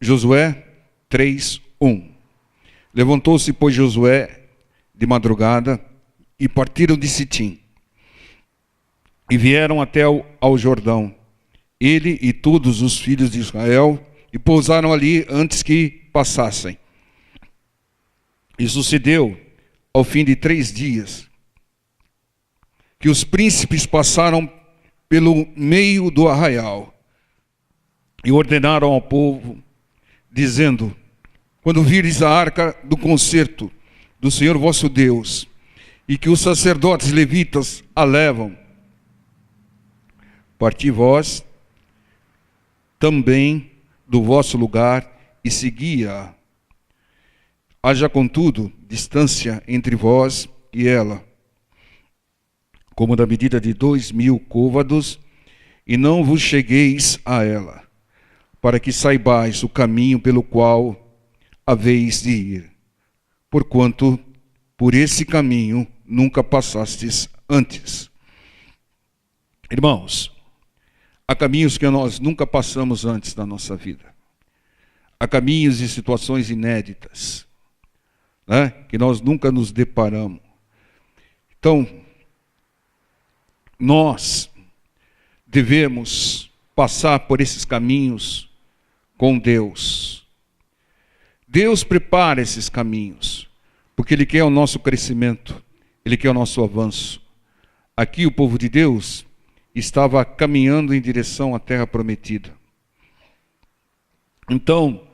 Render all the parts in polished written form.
Josué 3:1. Levantou-se, pois, Josué de madrugada e partiram de Sitim. E vieram até ao Jordão, ele e todos os filhos de Israel, e pousaram ali antes que passassem. E sucedeu, ao fim de 3 dias, que os príncipes passaram pelo meio do arraial e ordenaram ao povo, dizendo: quando vires a arca do concerto do Senhor vosso Deus, e que os sacerdotes levitas a levam, parti vós também do vosso lugar e segui-a. Haja, contudo, distância entre vós e ela, como da medida de 2.000 côvados, e não vos chegueis a ela, para que saibais o caminho pelo qual haveis de ir, porquanto por esse caminho nunca passastes antes. Irmãos, há caminhos que nós nunca passamos antes na nossa vida. Há caminhos e situações inéditas, né, que nós nunca nos deparamos. Então, nós devemos passar por esses caminhos com Deus. Deus prepara esses caminhos, porque Ele quer o nosso crescimento, Ele quer o nosso avanço. Aqui o povo de Deus estava caminhando em direção à terra prometida. Então,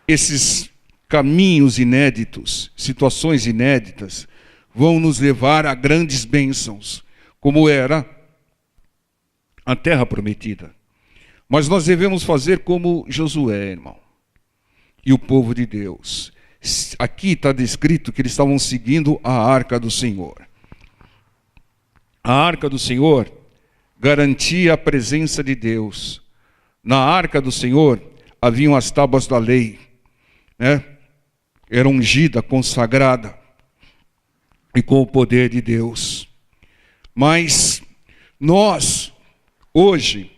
esses caminhos inéditos, situações inéditas, vão nos levar a grandes bênçãos, como era a terra prometida. Mas nós devemos fazer como Josué, irmão, e o povo de Deus. Aqui está descrito que eles estavam seguindo a arca do Senhor. A arca do Senhor garantia a presença de Deus. Na arca do Senhor haviam as tábuas da lei, né? Era ungida, consagrada e com o poder de Deus. Mas nós, hoje,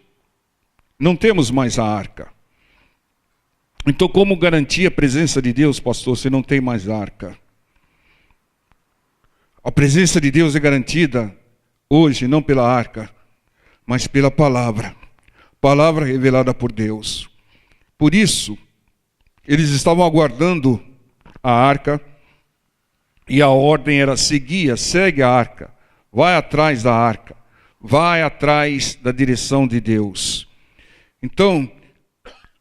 não temos mais a arca. Então, como garantir a presença de Deus, pastor, se não tem mais arca? A presença de Deus é garantida hoje, não pela arca, mas pela palavra. Palavra revelada por Deus. Por isso, eles estavam aguardando a arca, e a ordem era: segue a arca, vai atrás da arca, vai atrás da direção de Deus. Então,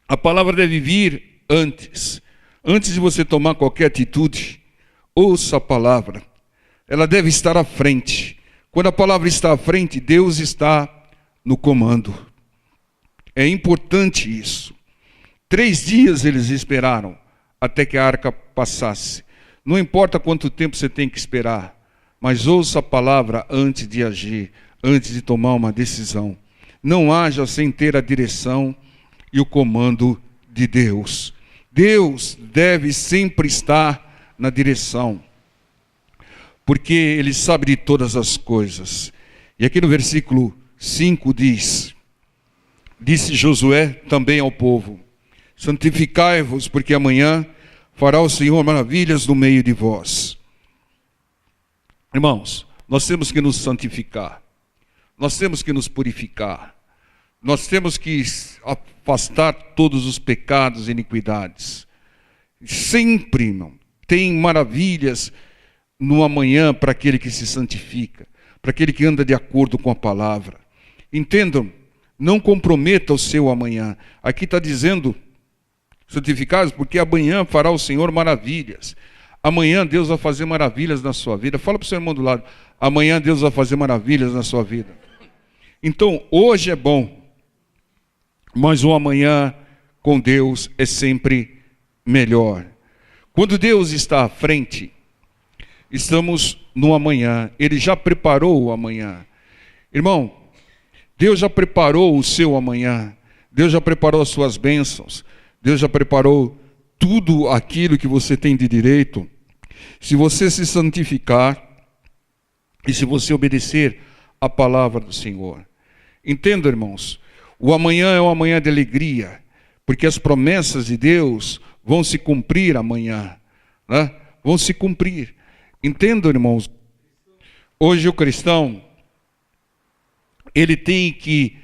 a palavra deve vir antes. Antes de você tomar qualquer atitude, ouça a palavra. Ela deve estar à frente. Quando a palavra está à frente, Deus está no comando. É importante isso. 3 dias eles esperaram até que a arca passasse. Não importa quanto tempo você tem que esperar, mas ouça a palavra antes de agir, antes de tomar uma decisão. Não haja sem ter a direção e o comando de Deus. Deus deve sempre estar na direção, porque Ele sabe de todas as coisas. E aqui no versículo 5 diz: disse Josué também ao povo: santificai-vos, porque amanhã fará o Senhor maravilhas no meio de vós. Irmãos, nós temos que nos santificar, nós temos que nos purificar, nós temos que afastar todos os pecados e iniquidades. Sempre, irmão, tem maravilhas no amanhã para aquele que se santifica, para aquele que anda de acordo com a palavra. Entendam, não comprometa o seu amanhã. Aqui está dizendo: santificados, porque amanhã fará o Senhor maravilhas. Amanhã Deus vai fazer maravilhas na sua vida. Fala para o seu irmão do lado: amanhã Deus vai fazer maravilhas na sua vida. Então, hoje é bom, mas o amanhã com Deus é sempre melhor. Quando Deus está à frente, estamos no amanhã. Ele já preparou o amanhã. Irmão, Deus já preparou o seu amanhã. Deus já preparou as suas bênçãos. Deus já preparou tudo aquilo que você tem de direito. Se você se santificar e se você obedecer à palavra do Senhor. Entenda, irmãos, o amanhã é um amanhã de alegria, porque as promessas de Deus vão se cumprir amanhã, né? Vão se cumprir. Entendam, irmãos, hoje o cristão, ele tem que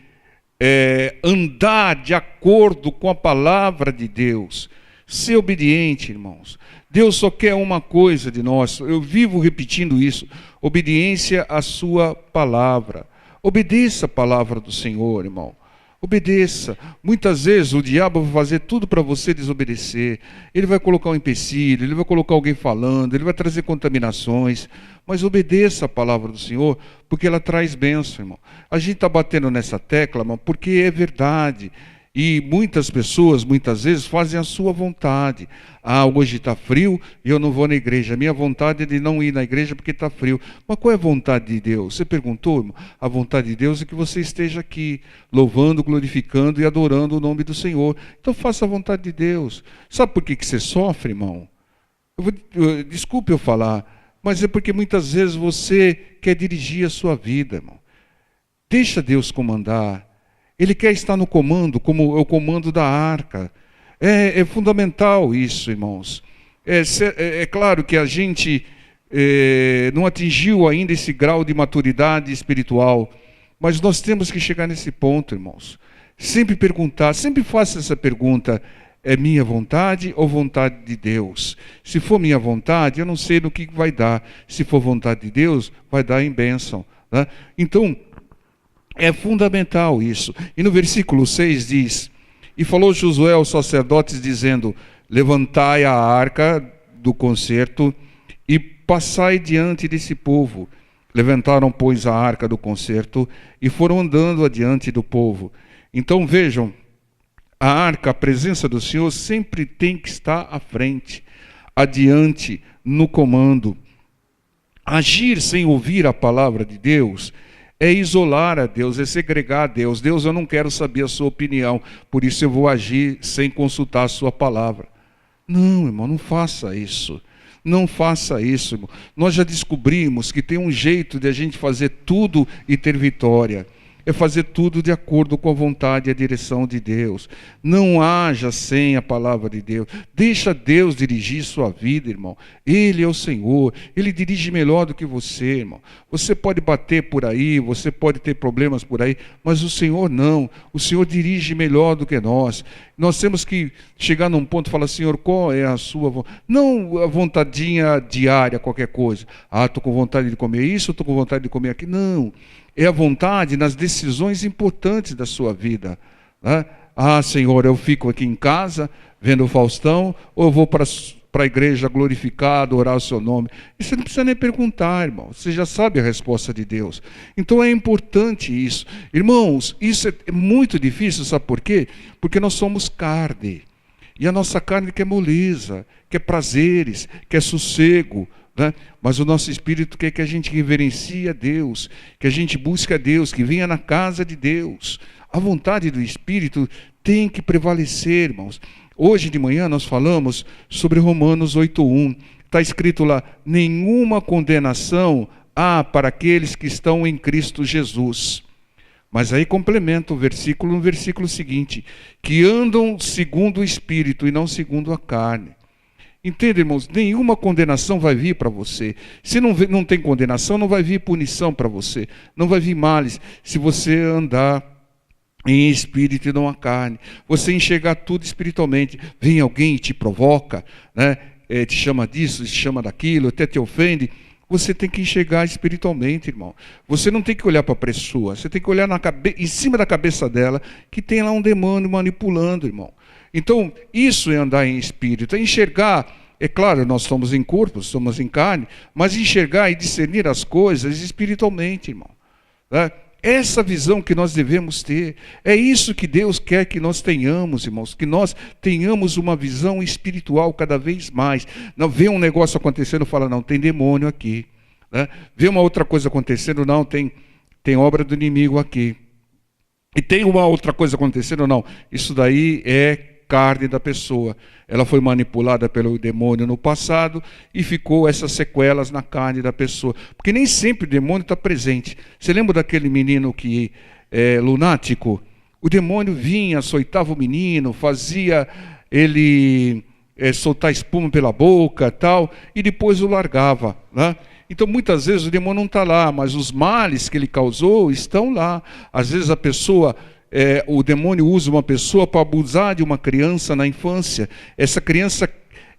andar de acordo com a palavra de Deus, ser obediente, irmãos. Deus só quer uma coisa de nós, eu vivo repetindo isso: obediência à sua palavra. Obedeça a palavra do Senhor, irmão. Obedeça. Muitas vezes o diabo vai fazer tudo para você desobedecer. Ele vai colocar um empecilho, ele vai colocar alguém falando, ele vai trazer contaminações. Mas obedeça a palavra do Senhor, porque ela traz bênção, irmão. A gente está batendo nessa tecla, irmão, porque é verdade. E muitas pessoas, muitas vezes, fazem a sua vontade. Ah, hoje está frio e eu não vou na igreja. A minha vontade é de não ir na igreja porque está frio. Mas qual é a vontade de Deus? Você perguntou, irmão? A vontade de Deus é que você esteja aqui, louvando, glorificando e adorando o nome do Senhor. Então faça a vontade de Deus. Sabe por que você sofre, irmão? Desculpe eu falar, mas é porque muitas vezes você quer dirigir a sua vida, irmão. Deixa Deus comandar. Ele quer estar no comando, como é o comando da arca. É fundamental isso, irmãos. É claro que a gente não atingiu ainda esse grau de maturidade espiritual, mas nós temos que chegar nesse ponto, irmãos. Sempre perguntar, sempre faça essa pergunta: é minha vontade ou vontade de Deus? Se for minha vontade, eu não sei no que vai dar. Se for vontade de Deus, vai dar em bênção, né? Então, é fundamental isso. E no versículo 6 diz: e falou Josué aos sacerdotes, dizendo: levantai a arca do concerto e passai diante desse povo. Levantaram, pois, a arca do concerto e foram andando adiante do povo. Então vejam, a arca, a presença do Senhor, sempre tem que estar à frente, adiante, no comando. Agir sem ouvir a palavra de Deus é isolar a Deus, é segregar a Deus. Deus, eu não quero saber a sua opinião, por isso eu vou agir sem consultar a sua palavra. Não, irmão, não faça isso. Não faça isso, irmão. Nós já descobrimos que tem um jeito de a gente fazer tudo e ter vitória. É fazer tudo de acordo com a vontade e a direção de Deus. Não haja sem a palavra de Deus. Deixa Deus dirigir sua vida, irmão. Ele é o Senhor. Ele dirige melhor do que você, irmão. Você pode bater por aí, você pode ter problemas por aí, mas o Senhor não. O Senhor dirige melhor do que nós. Nós temos que chegar num ponto e falar: Senhor, qual é a sua vontade? Não a vontadinha diária, qualquer coisa. Ah, estou com vontade de comer isso, estou com vontade de comer aquilo. Não. É a vontade nas decisões importantes da sua vida, né? Ah, Senhor, eu fico aqui em casa vendo o Faustão, ou eu vou para a igreja glorificar, adorar o seu nome? E você não precisa nem perguntar, irmão. Você já sabe a resposta de Deus. Então é importante isso. Irmãos, isso é muito difícil, sabe por quê? Porque nós somos carne. E a nossa carne quer moleza, quer prazeres, quer sossego, né? Mas o nosso espírito quer que a gente reverencie a Deus, que a gente busque a Deus, que venha na casa de Deus. A vontade do Espírito tem que prevalecer, irmãos. Hoje de manhã nós falamos sobre Romanos 8:1. Está escrito lá: nenhuma condenação há para aqueles que estão em Cristo Jesus. Mas aí complementa o versículo no versículo seguinte: que andam segundo o Espírito e não segundo a carne. Entende, irmãos? Nenhuma condenação vai vir para você. Se não tem condenação, não vai vir punição para você. Não vai vir males. Se você andar em espírito e não a carne. Você enxergar tudo espiritualmente. Vem alguém e te provoca, né? Te chama disso, te chama daquilo, até te ofende. Você tem que enxergar espiritualmente, irmão. Você não tem que olhar para a pessoa. Você tem que olhar em cima da cabeça dela, que tem lá um demônio manipulando, irmão. Então, isso é andar em espírito, é enxergar. É claro, nós somos em corpo, somos em carne, mas enxergar e discernir as coisas espiritualmente, irmão. Né? Essa visão que nós devemos ter, é isso que Deus quer que nós tenhamos, irmãos, que nós tenhamos uma visão espiritual cada vez mais. Não vê um negócio acontecendo e fala: não, tem demônio aqui. Né? Vê uma outra coisa acontecendo: não, tem obra do inimigo aqui. E tem uma outra coisa acontecendo: não, isso daí é carne da pessoa. Ela foi manipulada pelo demônio no passado e ficou essas sequelas na carne da pessoa. Porque nem sempre o demônio está presente. Você lembra daquele menino que é lunático? O demônio vinha, açoitava o menino, fazia ele soltar espuma pela boca, tal, e depois o largava, né? Então, muitas vezes o demônio não está lá, mas os males que ele causou estão lá. Às vezes a pessoa, o demônio usa uma pessoa para abusar de uma criança na infância. Essa criança,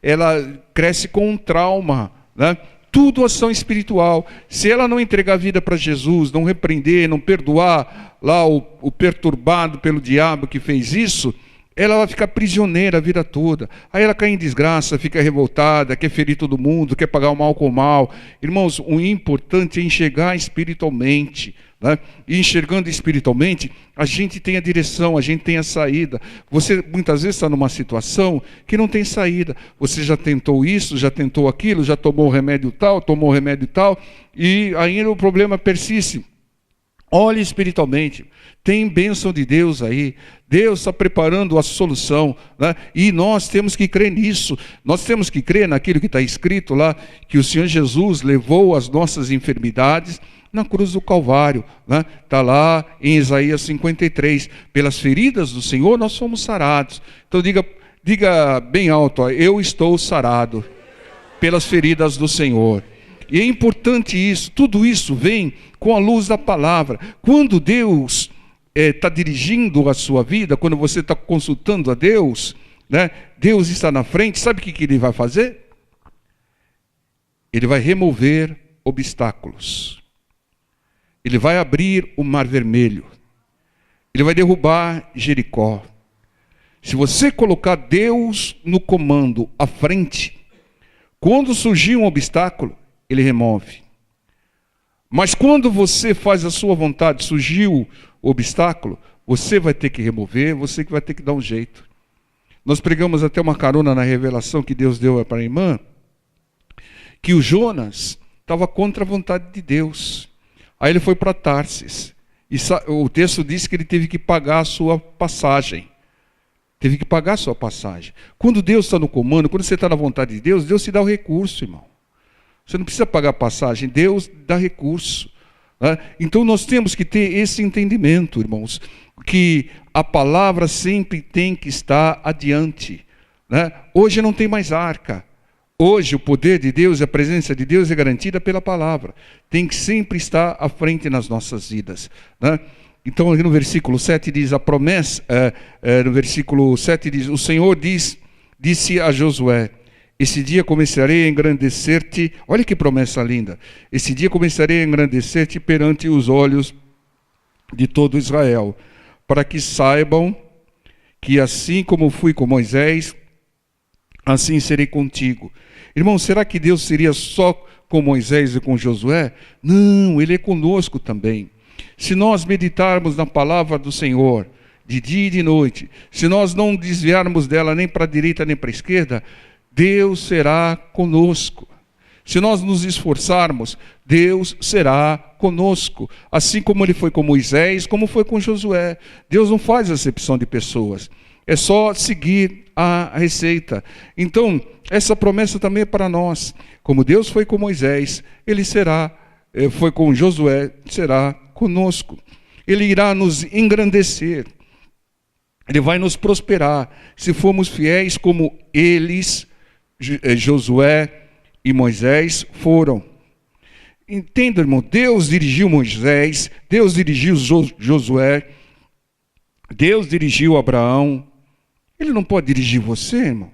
ela cresce com um trauma, né? Tudo ação espiritual. Se ela não entregar a vida para Jesus, não repreender, não perdoar lá o perturbado pelo diabo que fez isso, ela vai ficar prisioneira a vida toda. Aí ela cai em desgraça, fica revoltada, quer ferir todo mundo, quer pagar o mal com o mal. Irmãos, o importante é enxergar espiritualmente, né? E enxergando espiritualmente, a gente tem a direção, a gente tem a saída. Você muitas vezes está numa situação que não tem saída. Você já tentou isso, já tentou aquilo, já tomou remédio tal, tomou remédio tal, e ainda o problema persiste. Olhe espiritualmente, tem bênção de Deus aí, Deus está preparando a solução, né? E nós temos que crer nisso, nós temos que crer naquilo que está escrito lá, que o Senhor Jesus levou as nossas enfermidades na cruz do Calvário, né? Está lá em Isaías 53, pelas feridas do Senhor nós somos sarados. Então diga bem alto, ó, eu estou sarado pelas feridas do Senhor. E é importante isso, tudo isso vem com a luz da palavra. Quando Deus está dirigindo a sua vida, quando você está consultando a Deus, né, Deus está na frente, sabe o que Ele vai fazer? Ele vai remover obstáculos. Ele vai abrir o mar vermelho. Ele vai derrubar Jericó. Se você colocar Deus no comando, à frente, quando surgir um obstáculo, Ele remove. Mas quando você faz a sua vontade, surgiu o obstáculo, você vai ter que remover, você que vai ter que dar um jeito. Nós pregamos até uma carona na revelação que Deus deu para a irmã, que o Jonas estava contra a vontade de Deus. Aí ele foi para Tarsis. E o texto diz que ele teve que pagar a sua passagem. Teve que pagar a sua passagem. Quando Deus está no comando, quando você está na vontade de Deus, Deus te dá o recurso, irmão. Você não precisa pagar passagem, Deus dá recurso, né? Então nós temos que ter esse entendimento, irmãos, que a palavra sempre tem que estar adiante, né? Hoje não tem mais arca. Hoje o poder de Deus, a presença de Deus é garantida pela palavra. Tem que sempre estar à frente nas nossas vidas, né? Então no versículo 7 diz a promessa, no versículo 7 diz, o Senhor disse a Josué, esse dia começarei a engrandecer-te, olha que promessa linda, esse dia começarei a engrandecer-te perante os olhos de todo Israel, para que saibam que assim como fui com Moisés, assim serei contigo. Irmão, será que Deus seria só com Moisés e com Josué? Não, Ele é conosco também. Se nós meditarmos na palavra do Senhor, de dia e de noite, se nós não desviarmos dela nem para a direita nem para a esquerda, Deus será conosco. Se nós nos esforçarmos, Deus será conosco. Assim como Ele foi com Moisés, como foi com Josué. Deus não faz acepção de pessoas. É só seguir a receita. Então, essa promessa também é para nós. Como Deus foi com Moisés, Ele foi com Josué, será conosco. Ele irá nos engrandecer. Ele vai nos prosperar. Se formos fiéis como eles, Josué e Moisés foram. Entenda, irmão, Deus dirigiu Moisés, Deus dirigiu Josué, Deus dirigiu Abraão. Ele não pode dirigir você, irmão?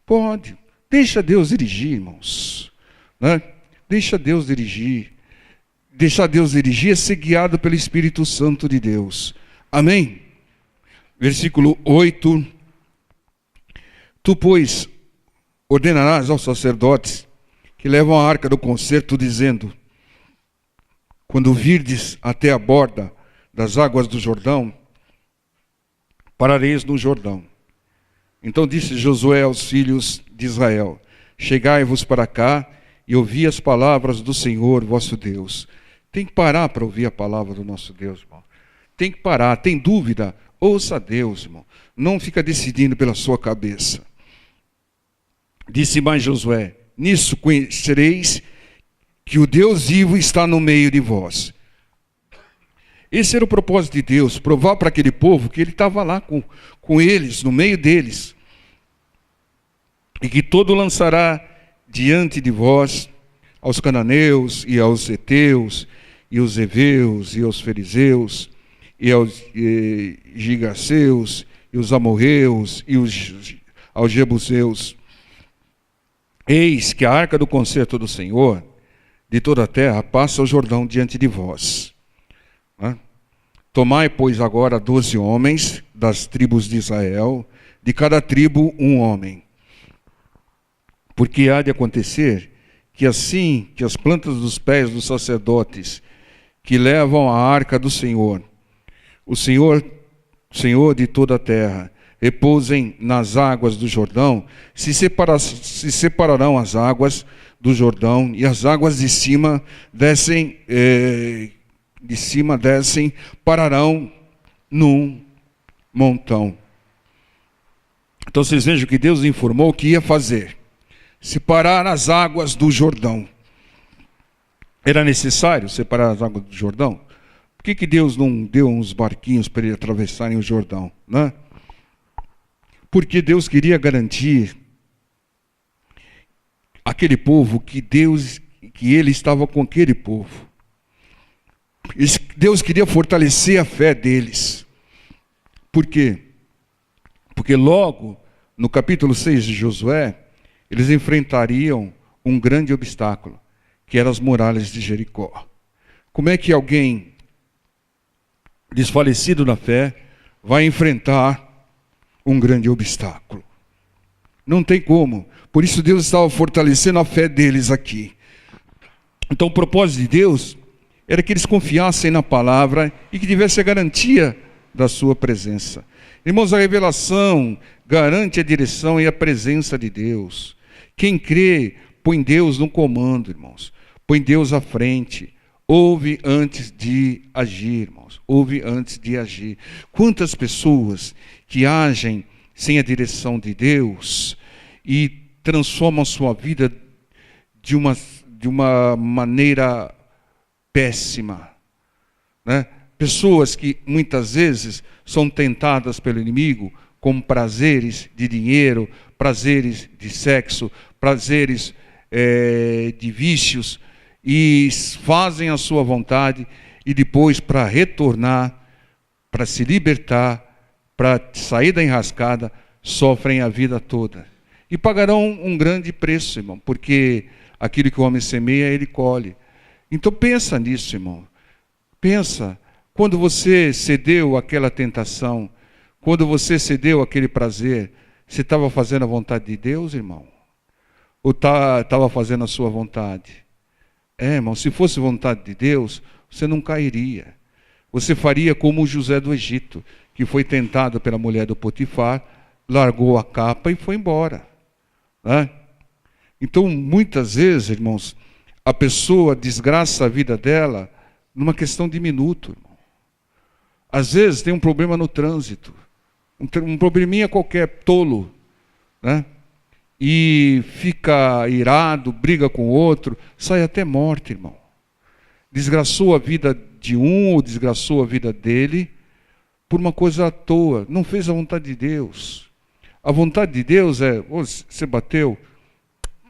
Pode. Deixa Deus dirigir, irmãos, né? Deixa Deus dirigir. Deixar Deus dirigir é ser guiado pelo Espírito Santo de Deus. Amém? Versículo 8. Tu, pois, ordenarás aos sacerdotes que levam a arca do concerto, dizendo, quando virdes até a borda das águas do Jordão, parareis no Jordão. Então disse Josué aos filhos de Israel, chegai-vos para cá e ouvi as palavras do Senhor vosso Deus. Tem que parar para ouvir a palavra do nosso Deus, irmão. Tem que parar, tem dúvida, ouça a Deus, irmão. Não fica decidindo pela sua cabeça. Disse mais Josué, nisso conhecereis que o Deus vivo está no meio de vós. Esse era o propósito de Deus, provar para aquele povo que ele estava lá com eles, no meio deles. E que todo lançará diante de vós aos cananeus, e aos heteus, e aos heveus, e aos fariseus, e aos gigaseus, e os amorreus, e aos jebuseus. Eis que a arca do concerto do Senhor, de toda a terra, passa o Jordão diante de vós. Tomai, pois, agora 12 homens das tribos de Israel, de cada tribo um homem. Porque há de acontecer que assim que as plantas dos pés dos sacerdotes que levam a arca do Senhor, o Senhor de toda a terra, repousem nas águas do Jordão, se separarão as águas do Jordão, e as águas de cima descem, pararão num montão. Então vocês vejam que Deus informou o que ia fazer: separar as águas do Jordão. Era necessário separar as águas do Jordão? Por que Deus não deu uns barquinhos para eles atravessarem o Jordão, né? Porque Deus queria garantir aquele povo que ele estava com aquele povo. Deus queria fortalecer a fé deles. Por quê? Porque logo no capítulo 6 de Josué, eles enfrentariam um grande obstáculo, que eram as muralhas de Jericó. Como é que alguém desfalecido na fé vai enfrentar um grande obstáculo? Não tem como. Por isso Deus estava fortalecendo a fé deles aqui. Então o propósito de Deus era que eles confiassem na palavra e que tivesse a garantia da sua presença. Irmãos, a revelação garante a direção e a presença de Deus. Quem crê, põe Deus no comando, irmãos. Põe Deus à frente. Ouve antes de agir, irmãos. Ouve antes de agir. Quantas pessoas que agem sem a direção de Deus e transformam a sua vida de uma maneira péssima, né? Pessoas que muitas vezes são tentadas pelo inimigo com prazeres de dinheiro, prazeres de sexo, prazeres de vícios, e fazem a sua vontade, e depois, para retornar, para se libertar, para sair da enrascada, sofrem a vida toda. E pagarão um grande preço, irmão, porque aquilo que o homem semeia, ele colhe. Então pensa nisso, irmão. Pensa, quando você cedeu àquela tentação, quando você cedeu àquele prazer, você estava fazendo a vontade de Deus, irmão? Ou estava fazendo a sua vontade? Irmão, se fosse vontade de Deus, você não cairia. Você faria como o José do Egito, que foi tentado pela mulher do Potifar, largou a capa e foi embora, né? Então, muitas vezes, irmãos, a pessoa desgraça a vida dela numa questão de minuto, irmão. Às vezes tem um problema no trânsito, um probleminha qualquer, tolo, né? E fica irado, briga com o outro, sai até morte, irmão. Desgraçou a vida de um ou desgraçou a vida dele por uma coisa à toa, não fez a vontade de Deus. A vontade de Deus é: você bateu,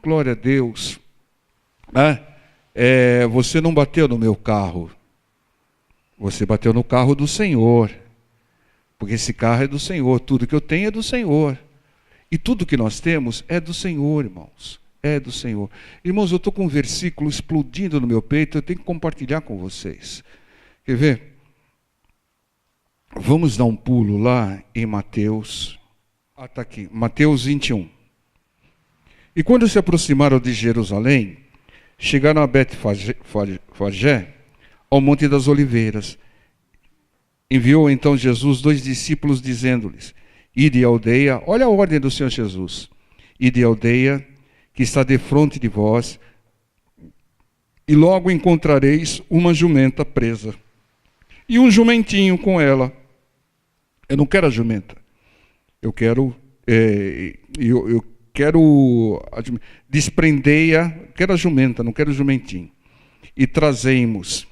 glória a Deus, né? Você não bateu no meu carro, você bateu no carro do Senhor, porque esse carro é do Senhor, tudo que eu tenho é do Senhor. E tudo que nós temos é do Senhor, irmãos. É do Senhor. Irmãos, eu estou com um versículo explodindo no meu peito, eu tenho que compartilhar com vocês. Quer ver? Vamos dar um pulo lá em Mateus. Está aqui, Mateus 21. E quando se aproximaram de Jerusalém, chegaram a Betfagé, ao Monte das Oliveiras. Enviou então Jesus 2 discípulos, dizendo-lhes: ide à aldeia, olha a ordem do Senhor Jesus, ide à aldeia que está defronte de vós, e logo encontrareis uma jumenta presa, e um jumentinho com ela. Eu não quero a jumenta, eu quero desprendei-a, quero a jumenta, não quero o jumentinho. E trazei-mos.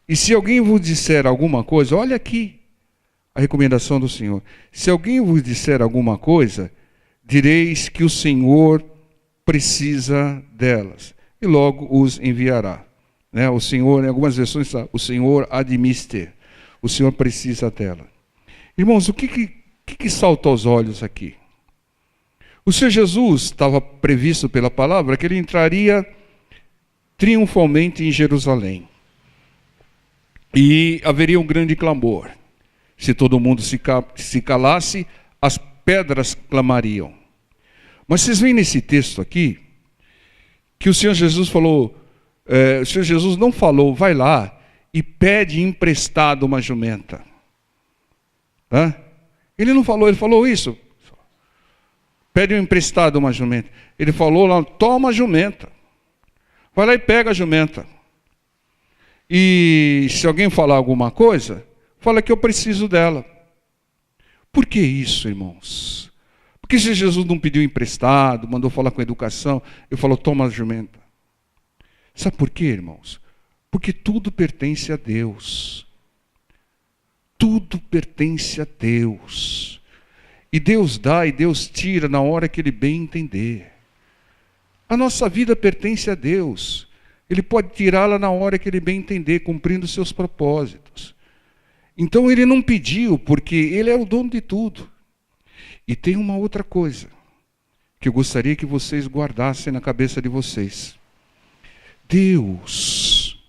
E se alguém vos disser alguma coisa, olha aqui a recomendação do Senhor. Se alguém vos disser alguma coisa, direis que o Senhor precisa delas, e logo os enviará. Né? O Senhor, em algumas versões, o Senhor admite, o Senhor precisa dela. Irmãos, o que salta aos olhos aqui? O Senhor Jesus estava previsto pela palavra que ele entraria triunfalmente em Jerusalém. E haveria um grande clamor. Se todo mundo se calasse, as pedras clamariam. Mas vocês veem nesse texto aqui, que o Senhor Jesus falou, o Senhor Jesus não falou, vai lá e pede emprestado uma jumenta. Tá? Ele não falou, ele falou isso. Pede emprestado uma jumenta. Ele falou lá, toma a jumenta. Vai lá e pega a jumenta. E se alguém falar alguma coisa, fala que eu preciso dela. Por que isso, irmãos? Porque se Jesus não pediu emprestado, mandou falar com a educação, ele falou, toma a jumenta. Sabe por quê, irmãos? Porque tudo pertence a Deus. Tudo pertence a Deus. E Deus dá e Deus tira na hora que Ele bem entender. A nossa vida pertence a Deus. Ele pode tirá-la na hora que Ele bem entender, cumprindo seus propósitos. Então Ele não pediu, porque Ele é o dono de tudo. E tem uma outra coisa, que eu gostaria que vocês guardassem na cabeça de vocês. Deus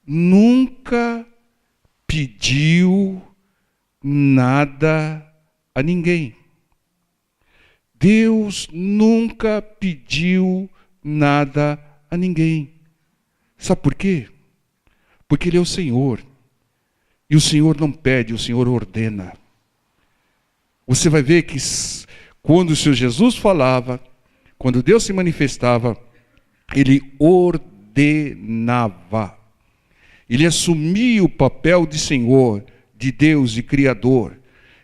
nunca pediu nada a ninguém. Deus nunca pediu nada a ninguém. Sabe por quê? Porque Ele é o Senhor. E o Senhor não pede, o Senhor ordena. Você vai ver que quando o Senhor Jesus falava, quando Deus se manifestava, Ele ordenava. Ele assumia o papel de Senhor, de Deus, de Criador.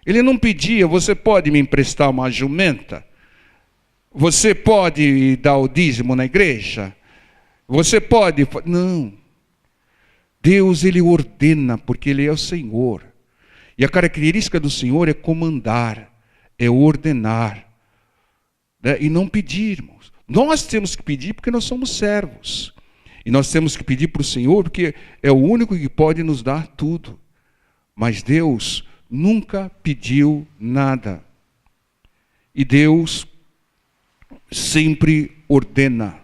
Ele não pedia, você pode me emprestar uma jumenta? Você pode dar o dízimo na igreja? Você pode... Não. Deus, Ele ordena, porque Ele é o Senhor. E a característica do Senhor é comandar, é ordenar. Né? E não pedir, irmãos. Nós temos que pedir porque nós somos servos. E nós temos que pedir para o Senhor porque é o único que pode nos dar tudo. Mas Deus nunca pediu nada. E Deus sempre ordena.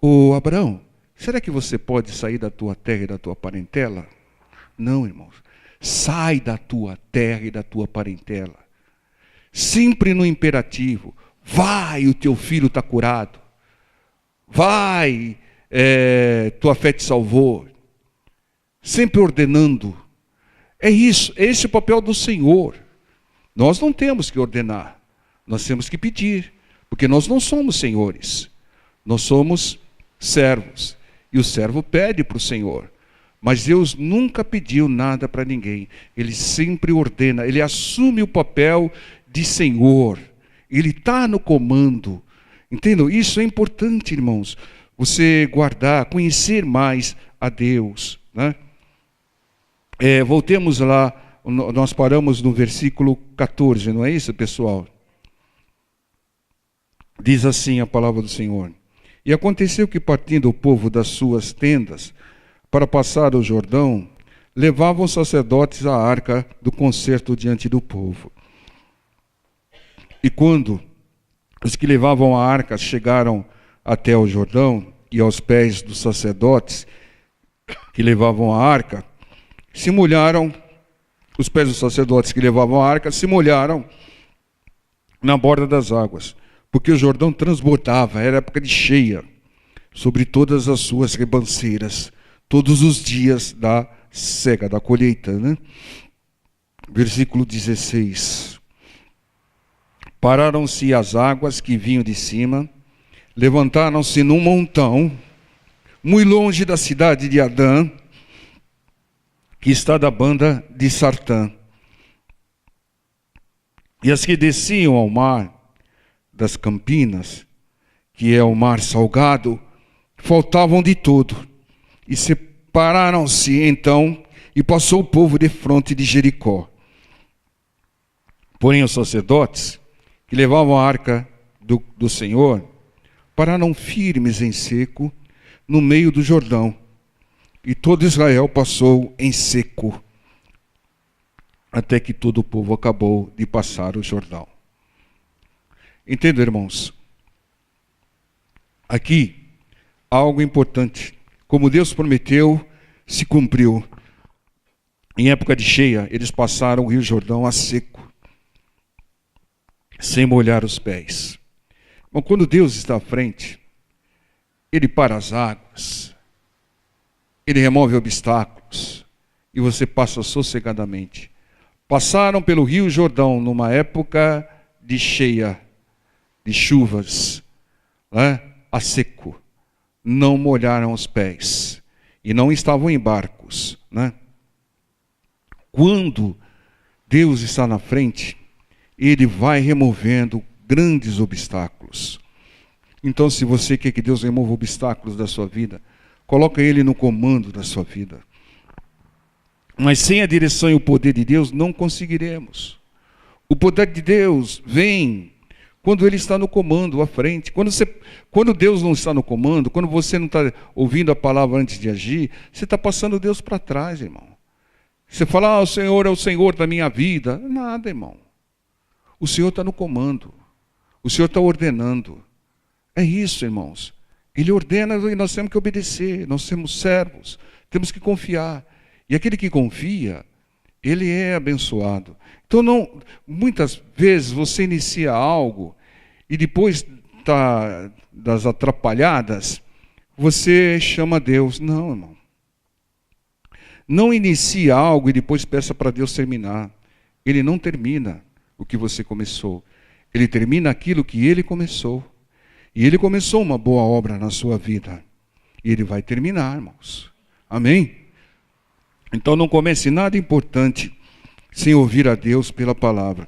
Ô Abraão, será que você pode sair da tua terra e da tua parentela? Não, irmãos. Sai da tua terra e da tua parentela. Sempre no imperativo. Vai, o teu filho está curado. Vai, tua fé te salvou. Sempre ordenando. É isso, esse é o papel do Senhor. Nós não temos que ordenar. Nós temos que pedir. Porque nós não somos senhores. Nós somos servos. E o servo pede para o Senhor. Mas Deus nunca pediu nada para ninguém. Ele sempre ordena. Ele assume o papel de Senhor. Ele está no comando. Entendam? Isso é importante, irmãos. Você guardar, conhecer mais a Deus. Né? Voltemos lá. Nós paramos no versículo 14, não é isso, pessoal? Diz assim a palavra do Senhor. E aconteceu que, partindo o povo das suas tendas para passar o Jordão, levavam os sacerdotes a arca do concerto diante do povo. E quando os que levavam a arca chegaram até o Jordão e aos pés dos sacerdotes que levavam a arca, se molharam, os pés dos sacerdotes que levavam a arca se molharam na borda das águas, porque o Jordão transbordava, era época de cheia, sobre todas as suas ribanceiras, todos os dias da cega, da colheita. Né? Versículo 16. Pararam-se as águas que vinham de cima, levantaram-se num montão, muito longe da cidade de Adã, que está da banda de Sartã. E as que desciam ao mar das Campinas, que é o mar salgado, faltavam de tudo. E separaram-se então, e passou o povo defronte de Jericó. Porém, os sacerdotes, que levavam a arca do Senhor, pararam firmes em seco, no meio do Jordão. E todo Israel passou em seco, até que todo o povo acabou de passar o Jordão. Entenda, irmãos, aqui algo importante. Como Deus prometeu, se cumpriu. Em época de cheia, eles passaram o Rio Jordão a seco, sem molhar os pés. Mas quando Deus está à frente, Ele para as águas, Ele remove obstáculos, e você passa sossegadamente. Passaram pelo Rio Jordão numa época de cheia, de chuvas, a seco. Não molharam os pés. E não estavam em barcos. Quando Deus está na frente, Ele vai removendo grandes obstáculos. Então, se você quer que Deus remova obstáculos da sua vida, coloca Ele no comando da sua vida. Mas sem a direção e o poder de Deus, não conseguiremos. O poder de Deus vem quando Ele está no comando, à frente. Quando Deus não está no comando, quando você não está ouvindo a palavra antes de agir, você está passando Deus para trás, irmão. Você fala, o Senhor é o Senhor da minha vida. Nada, irmão. O Senhor está no comando. O Senhor está ordenando. É isso, irmãos. Ele ordena e nós temos que obedecer. Nós somos servos. Temos que confiar. E aquele que confia, ele é abençoado. Então, muitas vezes você inicia algo e depois das atrapalhadas, você chama Deus. Não, irmão. Não inicie algo e depois peça para Deus terminar. Ele não termina o que você começou. Ele termina aquilo que Ele começou. E Ele começou uma boa obra na sua vida. E Ele vai terminar, irmãos. Amém? Então não comece nada importante sem ouvir a Deus pela palavra.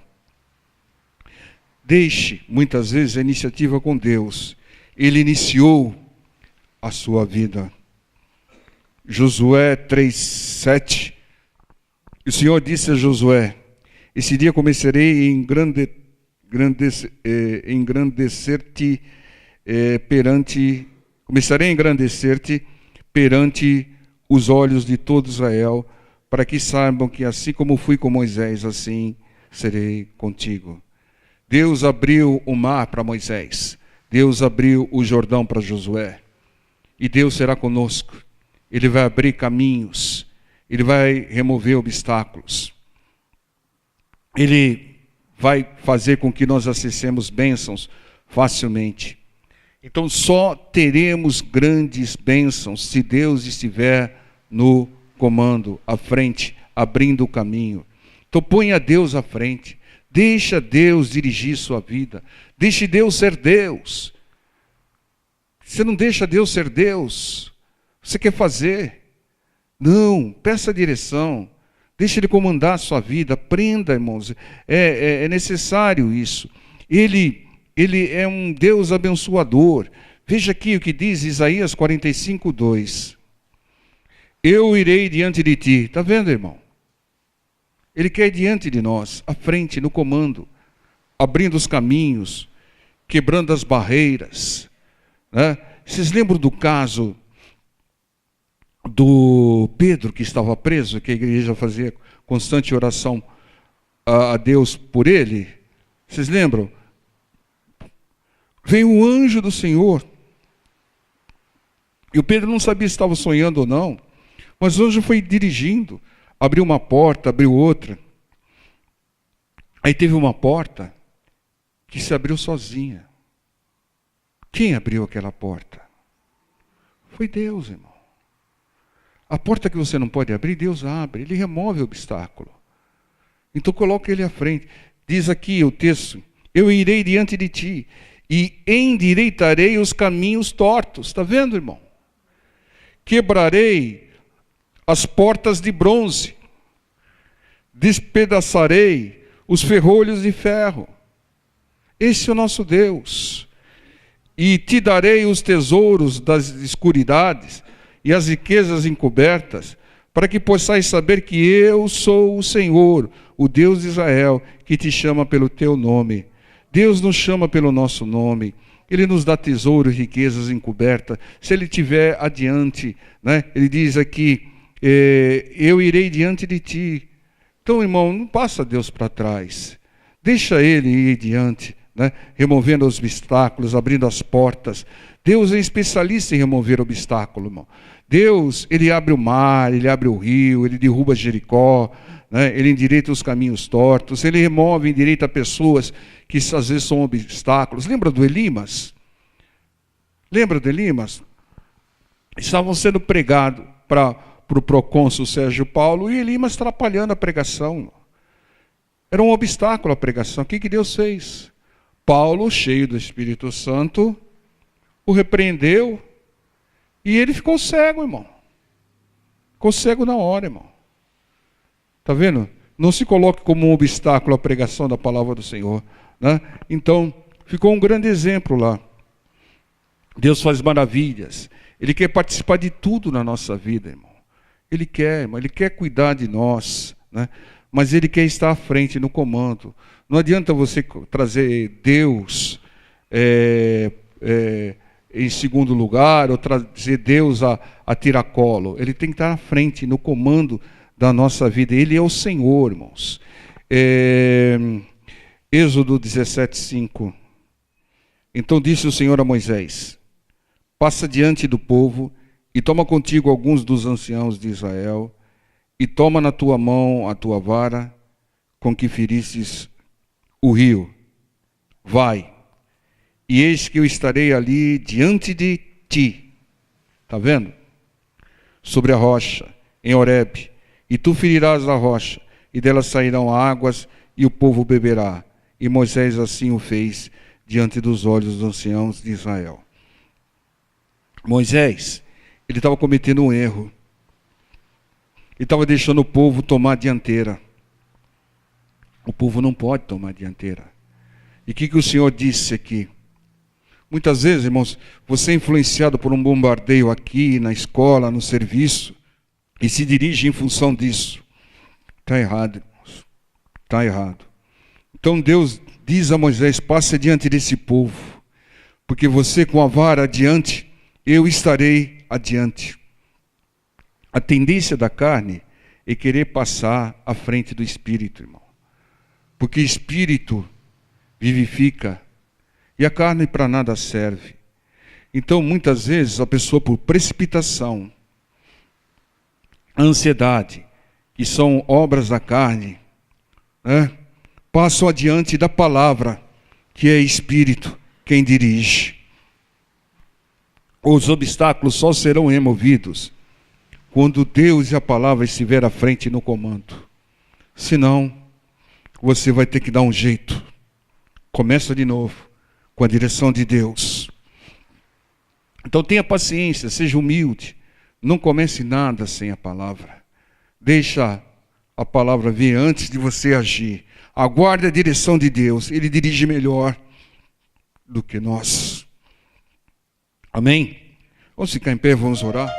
Deixe, muitas vezes, a iniciativa com Deus. Ele iniciou a sua vida. Josué 3:7. O Senhor disse a Josué: esse dia começarei a engrandecer-te perante os olhos de todo Israel, para que saibam que assim como fui com Moisés, assim serei contigo. Deus abriu o mar para Moisés. Deus abriu o Jordão para Josué. E Deus será conosco. Ele vai abrir caminhos. Ele vai remover obstáculos. Ele vai fazer com que nós acessemos bênçãos facilmente. Então só teremos grandes bênçãos se Deus estiver no comando, à frente, abrindo o caminho. Então ponha Deus à frente. Deixa Deus dirigir sua vida. Deixe Deus ser Deus. Você não deixa Deus ser Deus. Você quer fazer. Não, peça direção. Deixe Ele comandar a sua vida. Aprenda, irmãos. É necessário isso. Ele é um Deus abençoador. Veja aqui o que diz Isaías 45:2. Eu irei diante de ti. Está vendo, irmão? Ele quer ir diante de nós, à frente, no comando, abrindo os caminhos, quebrando as barreiras. Vocês lembram do caso do Pedro, que estava preso, que a igreja fazia constante oração a Deus por ele? Vocês lembram? Veio o anjo do Senhor. E o Pedro não sabia se estava sonhando ou não. Mas o anjo foi dirigindo. Abriu uma porta, abriu outra. Aí teve uma porta que se abriu sozinha. Quem abriu aquela porta? Foi Deus, irmão. A porta que você não pode abrir, Deus abre. Ele remove o obstáculo. Então coloca Ele à frente. Diz aqui o texto: eu irei diante de ti e endireitarei os caminhos tortos. Está vendo, irmão? Quebrarei as portas de bronze, despedaçarei os ferrolhos de ferro. Esse é o nosso Deus. E te darei os tesouros das escuridades e as riquezas encobertas, para que possais saber que eu sou o Senhor, o Deus de Israel, que te chama pelo teu nome. Deus nos chama pelo nosso nome. Ele nos dá tesouro e riquezas encobertas. Se Ele estiver adiante, né? Ele diz aqui, eu irei diante de ti. Então, irmão, não passa Deus para trás. Deixa Ele ir diante, né? Removendo os obstáculos, abrindo as portas. Deus é especialista em remover obstáculos, irmão. Deus, Ele abre o mar, Ele abre o rio, Ele derruba Jericó, né? Ele endireita os caminhos tortos, Ele remove e endireita pessoas que às vezes são obstáculos. Lembra do Elimas? Lembra do Elimas? Estavam sendo pregados para o procônsul Sérgio Paulo e Elimas atrapalhando a pregação. Era um obstáculo a pregação. O que Deus fez? Paulo, cheio do Espírito Santo, o repreendeu e ele ficou cego, irmão. Ficou cego na hora, irmão. Está vendo? Não se coloque como um obstáculo à pregação da palavra do Senhor, né? Então, ficou um grande exemplo lá. Deus faz maravilhas. Ele quer participar de tudo na nossa vida, irmão. Ele quer, irmão. Ele quer cuidar de nós, né? Mas Ele quer estar à frente, no comando. Não adianta você trazer Deus em segundo lugar, ou trazer Deus a tiracolo. Ele tem que estar à frente, no comando da nossa vida. Ele é o Senhor, irmãos. Êxodo 17:5. Então disse o Senhor a Moisés: passa diante do povo e toma contigo alguns dos anciãos de Israel, e toma na tua mão a tua vara com que feristes o rio. Vai, e eis que eu estarei ali diante de ti. Está vendo? Sobre a rocha, em Horebe, e tu ferirás a rocha, e dela sairão águas, e o povo beberá. E Moisés assim o fez diante dos olhos dos anciãos de Israel. Moisés, ele estava cometendo um erro. Ele estava deixando o povo tomar a dianteira. O povo não pode tomar a dianteira. E o que o Senhor disse aqui? Muitas vezes, irmãos, você é influenciado por um bombardeio aqui, na escola, no serviço, e se dirige em função disso. Está errado, irmãos. Está errado. Então Deus diz a Moisés: passe adiante desse povo, porque você com a vara adiante, eu estarei adiante. A tendência da carne é querer passar à frente do Espírito, irmão. Porque Espírito vivifica e a carne para nada serve. Então, muitas vezes, a pessoa, por precipitação, ansiedade, que são obras da carne, né, passam adiante da palavra, que é Espírito quem dirige. Os obstáculos só serão removidos quando Deus e a palavra estiver à frente no comando. Senão, você vai ter que dar um jeito. Começa de novo, com a direção de Deus. Então tenha paciência, seja humilde. Não comece nada sem a palavra. Deixa a palavra vir antes de você agir. Aguarde a direção de Deus. Ele dirige melhor do que nós. Amém? Vamos ficar em pé, vamos orar.